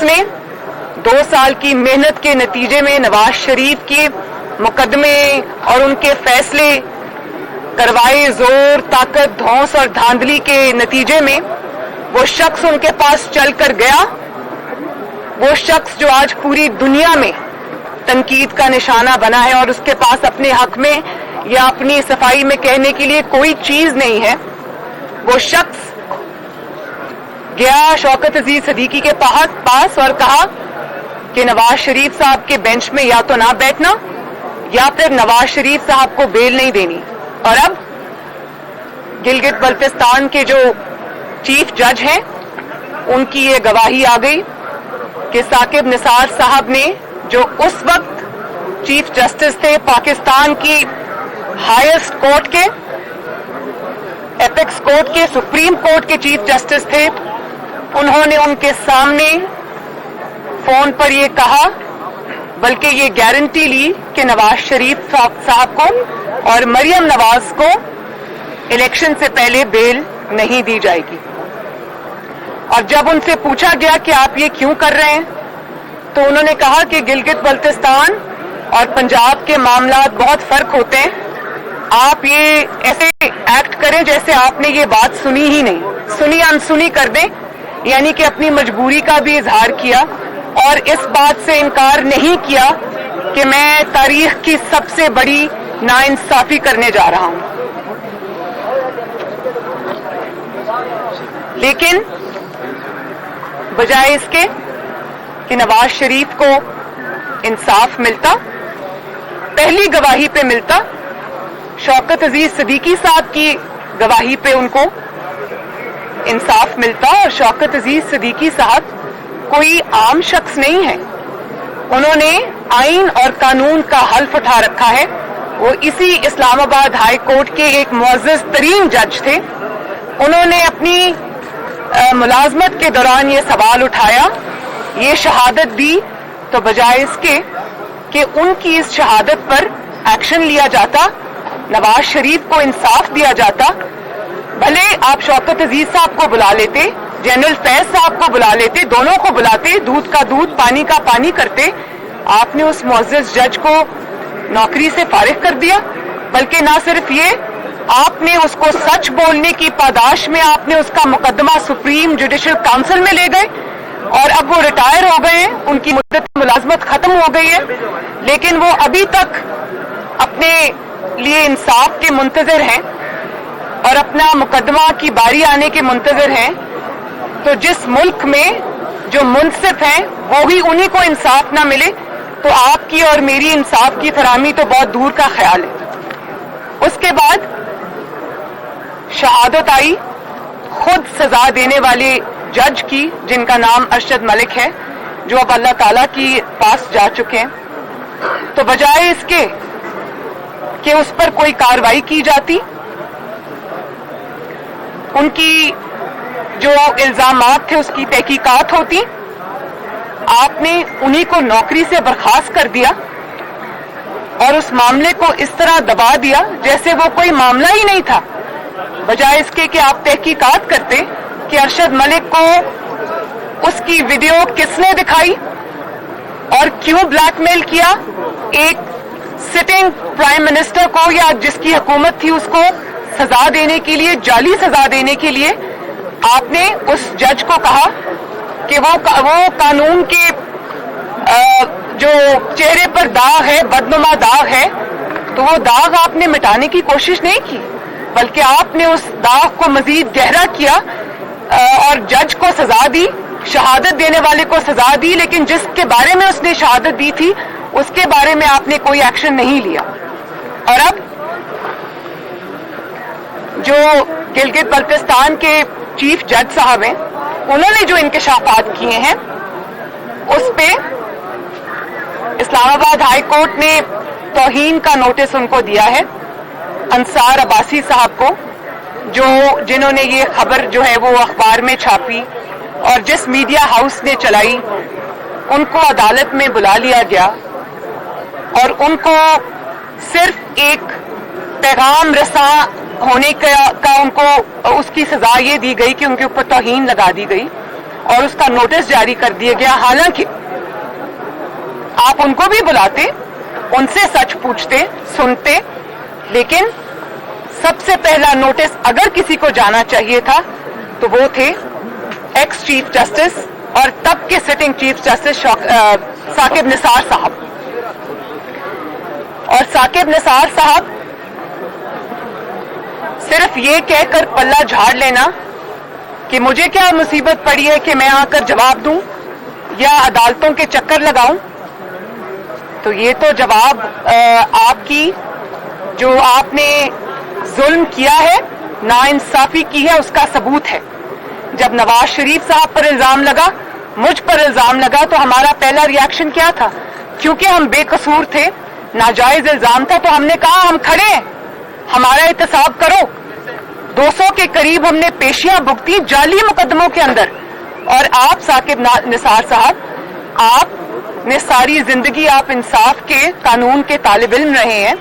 ने 2 साल की मेहनत के नतीजे में नवाज शरीफ के मुकदमे और उनके फैसले करवाए जोर, ताकत, धौंस और धांधली के नतीजे में वो शख्स उनके पास चल कर गया, वो शख्स जो आज पूरी दुनिया में तनकीद का निशाना बना है और उसके पास अपने हक में या अपनी सफाई में कहने के लिए कोई चीज नहीं है, वो शख्स गया शौकत अजीज सिद्दीकी के पास और कहा कि नवाज शरीफ साहब के बेंच में या तो ना बैठना या फिर नवाज शरीफ साहब को बेल नहीं देनी। और अब गिलगित बल्तिस्तान के जो चीफ जज हैं उनकी ये गवाही आ गई कि साकिब निसार साहब ने, जो उस वक्त चीफ जस्टिस थे पाकिस्तान की हाईएस्ट कोर्ट के, एपेक्स कोर्ट के, सुप्रीम कोर्ट के चीफ जस्टिस थे, उन्होंने उनके सामने फोन पर ये कहा, बल्कि ये गारंटी ली कि नवाज शरीफ साहब को और मरियम नवाज को इलेक्शन से पहले बेल नहीं दी जाएगी। और जब उनसे पूछा गया कि आप ये क्यों कर रहे हैं, तो उन्होंने कहा कि गिलगित बल्तिस्तान और पंजाब के मामलात बहुत फर्क होते हैं, आप ये ऐसे एक्ट करें जैसे आपने ये बात सुनी ही नहीं, सुनी अनसुनी कर दें, यानी कि अपनी मजबूरी का भी इजहार किया और इस बात से इनकार नहीं किया कि मैं तारीख की सबसे बड़ी नाइंसाफी करने जा रहा हूं। लेकिन बजाय इसके कि नवाज शरीफ को इंसाफ मिलता, पहली गवाही पे मिलता, शौकत अजीज सिद्दीकी साहब की गवाही पे उनको इंसाफ मिलता। और शौकत अजीज सिद्दीकी साहब कोई आम शख्स नहीं है, उन्होंने आइन और कानून का हल्फ उठा रखा है। वो इसी इस्लामाबाद हाई कोर्ट के एक मुअज़्ज़ज़ तरीन जज थे। उन्होंने अपनी मुलाजमत के दौरान ये सवाल उठाया, ये शहादत दी, तो बजाय इसके कि उनकी इस शहादत पर एक्शन लिया जाता, नवाज शरीफ को इंसाफ दिया जाता, भले आप शौकत अजीज साहब को बुला लेते, जनरल फैज साहब को बुला लेते, दोनों को बुलाते, दूध का दूध पानी का पानी करते, आपने उस मुअज़्ज़ज़ जज को नौकरी से फारिग कर दिया। बल्कि ना सिर्फ ये, आपने उसको सच बोलने की पादाश में आपने उसका मुकदमा सुप्रीम जुडिशल काउंसिल में ले गए और अब वो रिटायर हो गए हैं, उनकी मुद्दत मुलाजमत खत्म हो गई है, लेकिन वो अभी तक अपने लिए इंसाफ के मुंतजर हैं और अपना मुकदमा की बारी आने के मुंतजर हैं। तो जिस मुल्क में जो मुनसिफ हैं वो ही उन्हीं को इंसाफ ना मिले, तो आपकी और मेरी इंसाफ की फराहमी तो बहुत दूर का ख्याल है। उसके बाद शहादत आई खुद सजा देने वाले जज की, जिनका नाम अरशद मलिक है, जो अब अल्लाह ताला की पास जा चुके हैं। तो बजाय इसके कि उस पर कोई कार्रवाई की जाती, उनकी जो इल्जामात थे उसकी तहकीकात होती, आपने उन्हीं को नौकरी से बर्खास्त कर दिया और उस मामले को इस तरह दबा दिया जैसे वो कोई मामला ही नहीं था। बजाय इसके कि आप तहकीकात करते कि अरशद मलिक को उसकी वीडियो किसने दिखाई और क्यों ब्लैकमेल किया, एक सिटिंग प्राइम मिनिस्टर को या जिसकी हुकूमत थी उसको सजा देने के लिए, जाली सजा देने के लिए आपने उस जज को कहा कि वो कानून के जो चेहरे पर दाग है, बदनुमा दाग है, तो वो दाग आपने मिटाने की कोशिश नहीं की, बल्कि आपने उस दाग को मजीद गहरा किया और जज को सजा दी, शहादत देने वाले को सजा दी, लेकिन जिसके बारे में उसने शहादत दी थी उसके बारे में आपने कोई एक्शन नहीं लिया। और अब जो गिलगित बल्तिस्तान के चीफ जज साहब हैं, उन्होंने जो इंकशाफात किए हैं उस पे इस्लामाबाद हाई कोर्ट ने तौहीन का नोटिस उनको दिया है, अंसार अब्बासी साहब को, जिन्होंने ये खबर जो है वो अखबार में छापी और जिस मीडिया हाउस ने चलाई, उनको अदालत में बुला लिया गया और उनको सिर्फ एक पैगाम रसा होने का उनको उसकी सजा ये दी गई कि उनके ऊपर तौहीन लगा दी गई اور اس کا نوٹس جاری کر دیا گیا. حالانکہ آپ ان کو بھی بلاتے, ان سے سچ پوچھتے, سنتے, لیکن سب سے پہلا نوٹس اگر کسی کو جانا چاہیے تھا تو وہ تھے ایکس چیف جسٹس اور تب کے sitting chief justice Saqib Nisar صاحب. اور ثاقب نثار صاحب صرف یہ کہہ کر پلہ جھاڑ لینا کہ مجھے کیا مصیبت پڑی ہے کہ میں آ کر جواب دوں یا عدالتوں کے چکر لگاؤں, تو یہ تو جواب آپ کی جو آپ نے ظلم کیا ہے, ناانصافی کی ہے, اس کا ثبوت ہے. جب نواز شریف صاحب پر الزام لگا, مجھ پر الزام لگا, تو ہمارا پہلا ریاکشن کیا تھا؟ کیونکہ ہم بے قصور تھے, ناجائز الزام تھا, تو ہم نے کہا ہم کھڑے ہیں, ہمارا احتساب کرو. 200 کے قریب ہم نے پیشیاں بھگتی جعلی مقدموں کے اندر. اور آپ ثاقب نثار صاحب, آپ نے ساری زندگی آپ انصاف کے قانون کے طالب علم رہے ہیں,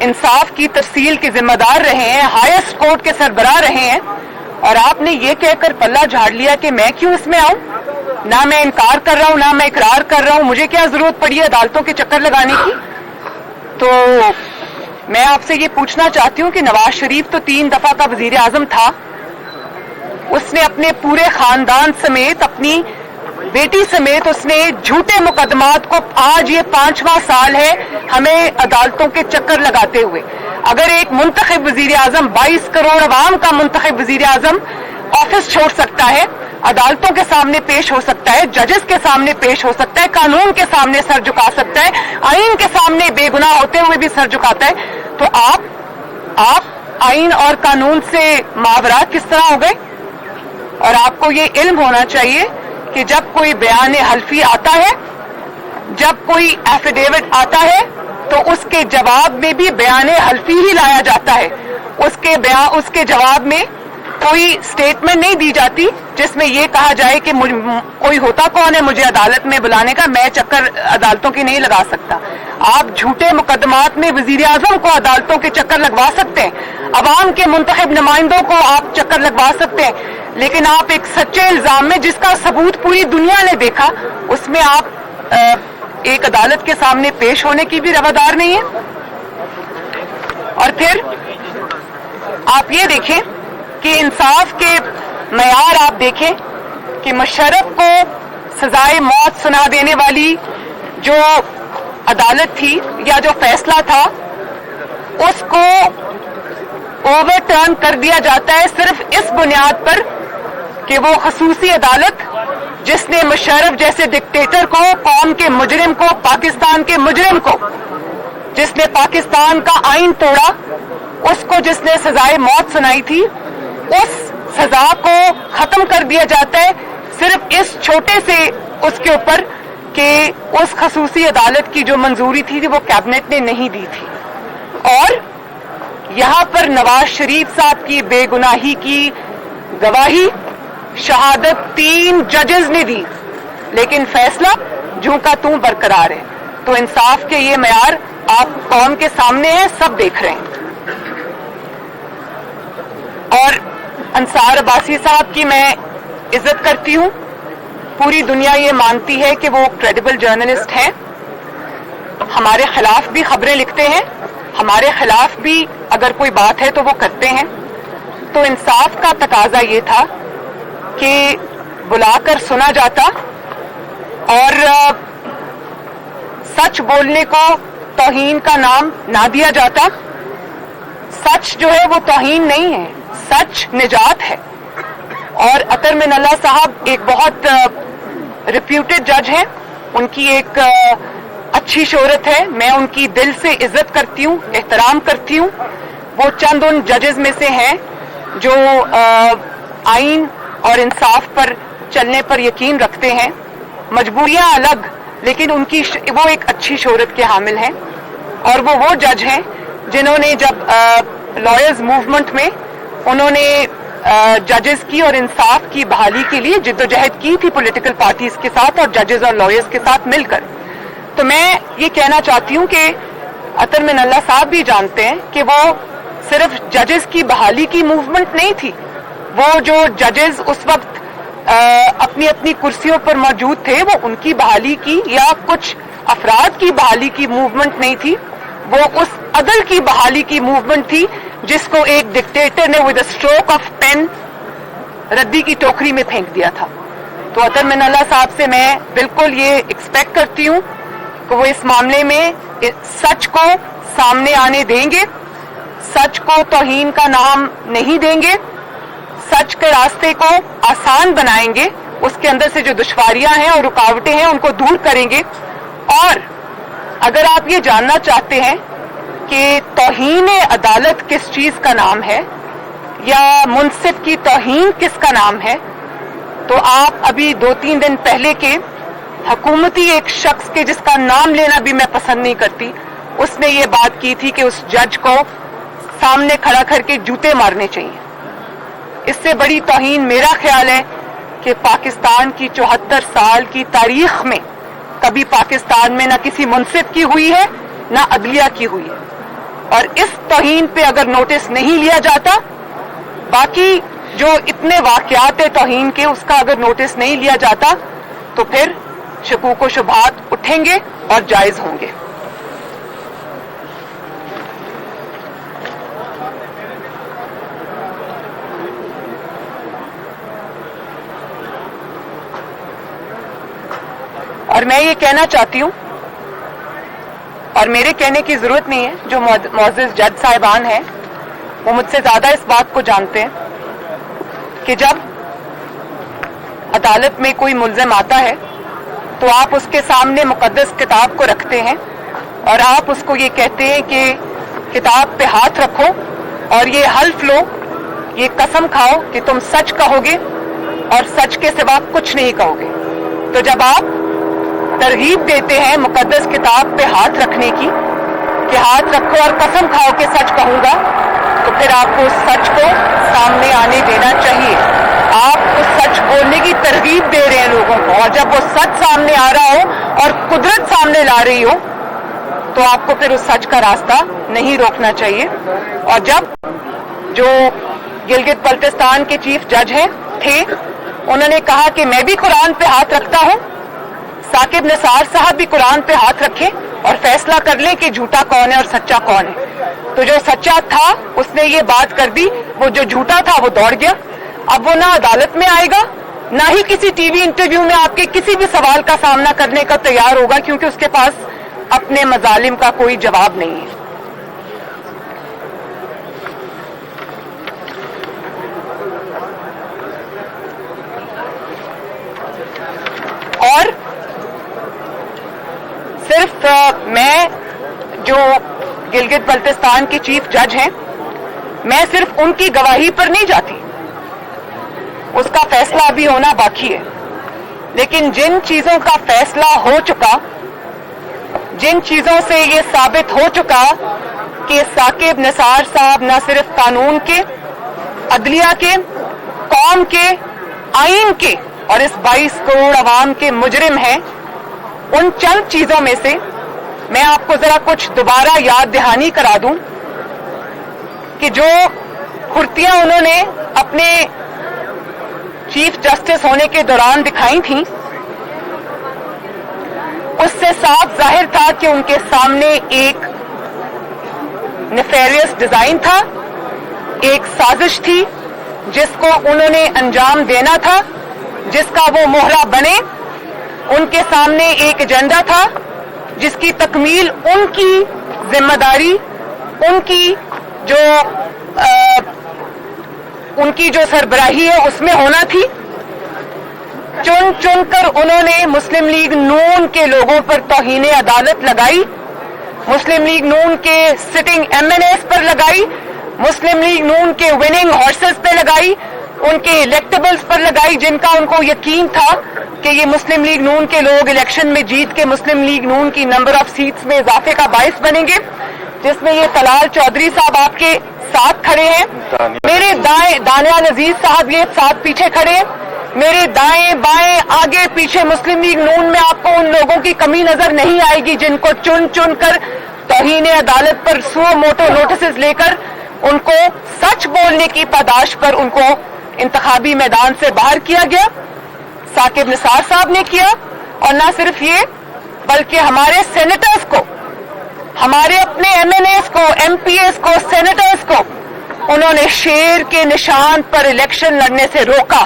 انصاف کی تفصیل کے ذمہ دار رہے ہیں, ہائیسٹ کورٹ کے سربراہ رہے ہیں, اور آپ نے یہ کہہ کر پلہ جھاڑ لیا کہ میں کیوں اس میں آؤں؟ نہ میں انکار کر رہا ہوں, نہ میں اقرار کر رہا ہوں, مجھے کیا ضرورت پڑی ہے عدالتوں کے چکر لگانے کی؟ تو میں آپ سے یہ پوچھنا چاہتی ہوں کہ نواز شریف تو 3 دفعہ کا وزیر اعظم تھا, اس نے اپنے پورے خاندان سمیت, اپنی بیٹی سمیت, اس نے جھوٹے مقدمات کو, آج یہ 5واں سال ہے ہمیں عدالتوں کے چکر لگاتے ہوئے. اگر ایک منتخب وزیر اعظم, 22 کروڑ عوام کا منتخب وزیر اعظم آفس چھوڑ سکتا ہے, عدالتوں کے سامنے پیش ہو سکتا ہے, ججز کے سامنے پیش ہو سکتا ہے, قانون کے سامنے سر جھکا سکتا ہے, آئین کے سامنے بے گناہ ہوتے ہوئے بھی سر جھکاتا ہے, تو آپ آئین اور قانون سے ماورا کس طرح ہو گئے؟ اور آپ کو یہ علم ہونا چاہیے کہ جب کوئی بیان حلفی آتا ہے, جب کوئی ایفیڈیوٹ آتا ہے, تو اس کے جواب میں بھی بیان حلفی ہی لایا جاتا ہے. اس کے جواب میں کوئی سٹیٹمنٹ نہیں دی جاتی جس میں یہ کہا جائے کہ کوئی ہوتا کون ہے مجھے عدالت میں بلانے کا, میں چکر عدالتوں کی نہیں لگا سکتا. آپ جھوٹے مقدمات میں وزیر اعظم کو عدالتوں کے چکر لگوا سکتے ہیں, عوام کے منتخب نمائندوں کو آپ چکر لگوا سکتے ہیں, لیکن آپ ایک سچے الزام میں جس کا ثبوت پوری دنیا نے دیکھا, اس میں آپ ایک عدالت کے سامنے پیش ہونے کی بھی روادار نہیں ہے. اور پھر آپ یہ دیکھیں کہ انصاف کے معیار آپ دیکھیں کہ مشرف کو سزائے موت سنا دینے والی جو عدالت تھی یا جو فیصلہ تھا, اس کو اوور ٹرن کر دیا جاتا ہے صرف اس بنیاد پر کہ وہ خصوصی عدالت جس نے مشرف جیسے ڈکٹیٹر کو, قوم کے مجرم کو, پاکستان کے مجرم کو, جس نے پاکستان کا آئین توڑا, اس کو جس نے سزائے موت سنائی تھی, اس سزا کو ختم کر دیا جاتا ہے صرف اس چھوٹے سے اس کے اوپر کہ اس خصوصی عدالت کی جو منظوری تھی وہ کیبنٹ نے نہیں دی تھی. اور یہاں پر نواز شریف صاحب کی بے گناہی کی گواہی, شہادت 3 ججز نے دی, لیکن فیصلہ جوں کا توں برقرار ہے. تو انصاف کے یہ معیار آپ قوم کے سامنے ہیں, سب دیکھ رہے ہیں. اور انصار عباسی صاحب کی میں عزت کرتی ہوں, پوری دنیا یہ مانتی ہے کہ وہ کریڈیبل جرنلسٹ ہیں, ہمارے خلاف بھی خبریں لکھتے ہیں, ہمارے خلاف بھی اگر کوئی بات ہے تو وہ کرتے ہیں. تو انصاف کا تقاضا یہ تھا کہ بلا کر سنا جاتا اور سچ بولنے کو توہین کا نام نہ دیا جاتا. سچ جو ہے وہ توہین نہیں ہے, سچ نجات ہے. اور اطہر من اللہ صاحب ایک بہت ریپیوٹڈ جج ہیں, ان کی ایک اچھی شہرت ہے, میں ان کی دل سے عزت کرتی ہوں, احترام کرتی ہوں. وہ چند ان ججز میں سے ہیں جو آئین اور انصاف پر چلنے پر یقین رکھتے ہیں, مجبوریاں الگ, لیکن ان کی وہ ایک اچھی شہرت کے حامل ہیں. اور وہ جج ہیں جنہوں نے جب لائرز موومنٹ میں انہوں نے ججز کی اور انصاف کی بحالی کے لیے جدوجہد کی تھی پولیٹیکل پارٹیز کے ساتھ اور ججز اور لائرز کے ساتھ مل کر. تو میں یہ کہنا چاہتی ہوں کہ اطہر من اللہ صاحب بھی جانتے ہیں کہ وہ صرف ججز کی بحالی کی موومنٹ نہیں تھی, وہ جو ججز اس وقت अपनी अपनी कुर्सियों पर मौजूद थे, वो उनकी बहाली की या कुछ अफराद की बहाली की मूवमेंट नहीं थी, वो उस अदल की बहाली की मूवमेंट थी जिसको एक डिक्टेटर ने with a stroke of pen रद्दी की टोकरी में फेंक दिया था। तो अतर मिनल्ला साहब से मैं बिल्कुल ये एक्सपेक्ट करती हूँ कि वो इस मामले में सच को सामने आने देंगे, सच को तौहीन का नाम नहीं देंगे, सच के रास्ते को आसान बनाएंगे, उसके अंदर से जो दुश्वारियां हैं और रुकावटें हैं उनको दूर करेंगे। और अगर आप ये जानना चाहते हैं कि तौहीन अदालत किस चीज का नाम है या मुनसिफ की तौहीन किसका नाम है, तो आप अभी 2-3 दिन पहले के हुकूमती एक शख्स के जिसका नाम लेना भी मैं पसंद नहीं करती, उसने ये बात की थी कि उस जज को सामने खड़ा करके जूते मारने चाहिए। इससे बड़ी तौहीन मेरा ख्याल है कि पाकिस्तान की 74 साल की तारीख में कभी पाकिस्तान में ना किसी मुनसिफ की हुई है ना अदलिया की हुई है। और इस तौहीन पे अगर नोटिस नहीं लिया जाता, बाकी जो इतने वाकयात है तौहीन के उसका अगर नोटिस नहीं लिया जाता, तो फिर शकूक व शुबहात उठेंगे और जायज होंगे। और मैं ये कहना चाहती हूं, और मेरे कहने की जरूरत नहीं है, जो मोअज़्ज़िज़ जज साहिबान हैं वो मुझसे ज्यादा इस बात को जानते हैं कि जब अदालत में कोई मुल्ज़िम आता है तो आप उसके सामने मुक़द्दस किताब को रखते हैं और आप उसको ये कहते हैं कि किताब पे हाथ रखो और ये हल्फ लो, ये कसम खाओ कि तुम सच कहोगे और सच के सिवा कुछ नहीं कहोगे। तो जब आप तरगीब देते हैं मुक़द्दस किताब पे हाथ रखने की कि हाथ रखो और कसम खाओ कि सच कहूंगा, तो फिर आपको उस सच को सामने आने देना चाहिए। आप उस सच बोलने की तरगीब दे रहे हैं लोगों को, और जब वो सच सामने आ रहा हो और कुदरत सामने ला रही हो तो आपको फिर उस सच का रास्ता नहीं रोकना चाहिए। और जब जो गिलगित बल्तिस्तान के चीफ जज थे, उन्होंने कहा कि मैं भी कुरान पे हाथ रखता हूं, साकिब निसार साहब भी कुरान पे हाथ रखें और फैसला कर लें कि झूठा कौन है और सच्चा कौन है। तो जो सच्चा था उसने ये बात कर दी, वो जो झूठा था वो दौड़ गया। अब वो ना अदालत में आएगा, ना ही किसी टीवी इंटरव्यू में आपके किसी भी सवाल का सामना करने का तैयार होगा, क्योंकि उसके पास अपने मजालिम का कोई जवाब नहीं है। और सिर्फ मैं जो गिलगित बल्तिस्तान के चीफ जज हैं, मैं सिर्फ उनकी गवाही पर नहीं जाती, उसका फैसला अभी होना बाकी है। लेकिन जिन चीजों का फैसला हो चुका, जिन चीजों से ये साबित हो चुका कि साकिब निसार साहब न सिर्फ कानून के, अदलिया के, कौम के, आईन के और इस 22 करोड़ अवाम के मुजरिम हैं, उन चंद चीजों में से मैं आपको जरा कुछ दोबारा याद दहानी करा दूं कि जो कुर्तियां उन्होंने अपने चीफ जस्टिस होने के दौरान दिखाई थीं, उससे साफ जाहिर था कि उनके सामने एक नेफेरियस डिजाइन था, एक साजिश थी जिसको उन्होंने अंजाम देना था, जिसका वो मोहरा बने। उनके सामने एक एजेंडा था जिसकी तकमील उनकी जिम्मेदारी, उनकी जो सरबराही है उसमें होना थी। चुन चुन कर उन्होंने मुस्लिम लीग नून के लोगों पर तौहीन अदालत लगाई, मुस्लिम लीग नून के सिटिंग MNAs पर लगाई, मुस्लिम लीग नून के विनिंग हॉर्सेस पे लगाई, उनके इलेक्टेबल्स पर लगाई, जिनका उनको यकीन था कि ये मुस्लिम लीग नून के लोग इलेक्शन में जीत के मुस्लिम लीग नून की नंबर ऑफ सीट्स में इजाफे का बाइस बनेंगे, जिसमें ये तलाल चौधरी साहब आपके साथ खड़े हैं, मेरे दाएं दानिया नजीर साहब ये साथ पीछे खड़े हैं, मेरे दाएं बाएं आगे पीछे मुस्लिम लीग नून में आपको उन लोगों की कमी नजर नहीं आएगी जिनको चुन चुन कर तौहीन अदालत पर सुओ मोटो नोटिस लेकर उनको सच बोलने की पादाश पर उनको इंतखाबी मैदान से बाहर किया गया। साकिब निसार साहब ने किया, और ना सिर्फ ये बल्कि हमारे सेनेटर्स को, हमारे अपने एमएनएस को, एमपीएस को, सेनेटर्स को उन्होंने शेर के निशान पर इलेक्शन लड़ने से रोका,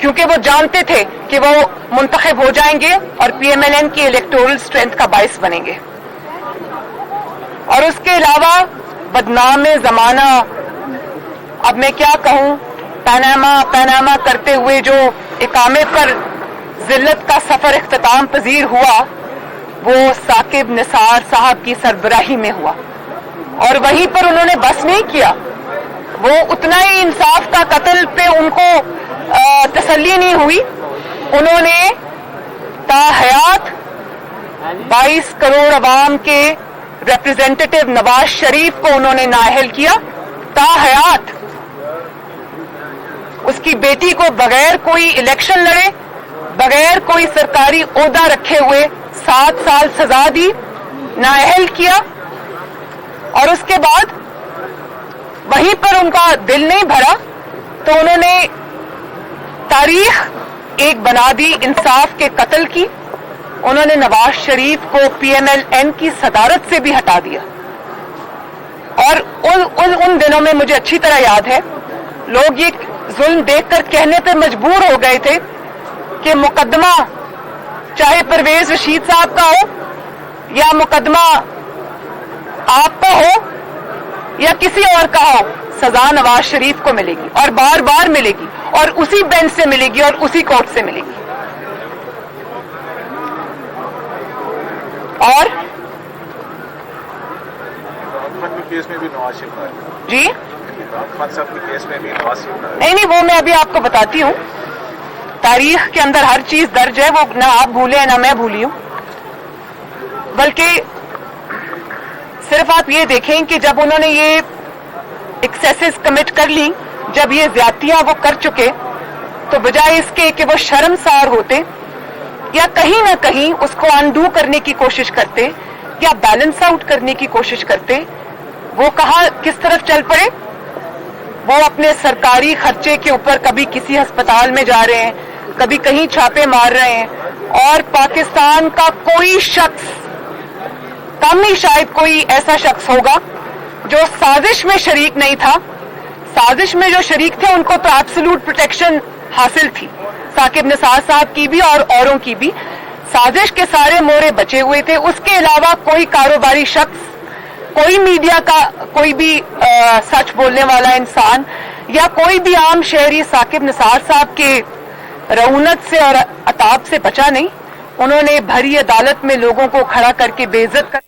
क्योंकि वो जानते थे कि वो मुंतखब हो जाएंगे और पीएमएलएन की इलेक्टोरल स्ट्रेंथ का बाइस बनेंगे। और उसके अलावा बदनाम जमाना, अब मैं क्या कहूं, पैनामा करते हुए जो इकामे पर जिल्लत का सफर इख्तिताम पजीर हुआ, वो साकिब निसार साहब की सरबराही में हुआ। और वहीं पर उन्होंने बस नहीं किया, वो उतना ही इंसाफ का कत्ल पे उनको तसल्ली नहीं हुई, उन्होंने ताहयात 22 करोड़ अवाम के रिप्रेजेंटेटिव नवाज शरीफ को उन्होंने नाअहल किया। ताहयात उसकी बेटी को बगैर कोई इलेक्शन लड़े, बगैर कोई सरकारी ओहदा रखे हुए 7 साल सजा दी, नाअहल किया। और उसके बाद वहीं पर उनका दिल नहीं भरा तो उन्होंने तारीख एक बना दी इंसाफ के कत्ल की। उन्होंने नवाज शरीफ को पीएमएलएन की सदारत से भी हटा दिया। और उन दिनों में मुझे अच्छी तरह याद है, लोग ये जुल्म देखकर कहने पर मजबूर हो गए थे कि मुकदमा चाहे परवेज रशीद साहब का हो या मुकदमा आपका हो या किसी और का हो, सजा नवाज शरीफ को मिलेगी और बार बार मिलेगी और उसी बेंच से मिलेगी और उसी कोर्ट से मिलेगी। और केस में भी नवाज शरीफ जी केस में भी नवाज शरीफ नहीं, वो मैं अभी आपको बताती हूँ। तारीख के अंदर हर चीज दर्ज है, वो ना आप भूले ना मैं भूली हूं। बल्कि सिर्फ आप ये देखें कि जब उन्होंने ये एक्सेसेस कमिट कर ली, जब ये ज्यादतियां वो कर चुके, तो बजाय इसके कि वो शर्मसार होते या कहीं ना कहीं उसको अनडू करने की कोशिश करते या बैलेंस आउट करने की कोशिश करते, वो कहाँ किस तरफ चल पड़े। वो अपने सरकारी खर्चे के ऊपर कभी किसी अस्पताल में जा रहे हैं, कभी कहीं छापे मार रहे हैं, और पाकिस्तान का कोई शख्स, कम ही शायद कोई ऐसा शख्स होगा जो साजिश में शरीक नहीं था। साजिश में जो शरीक थे उनको तो एब्सोल्यूट प्रोटेक्शन हासिल थी, साकिब निसार साहब की भी और औरों की भी। साजिश के सारे मोरे बचे हुए थे। उसके अलावा कोई कारोबारी शख्स, कोई मीडिया का कोई भी सच बोलने वाला इंसान या कोई भी आम शहरी साकिब निसार साहब के रऊनत से और अताब से बचा नहीं। उन्होंने भरी अदालत में लोगों को खड़ा करके बेइज्जत कर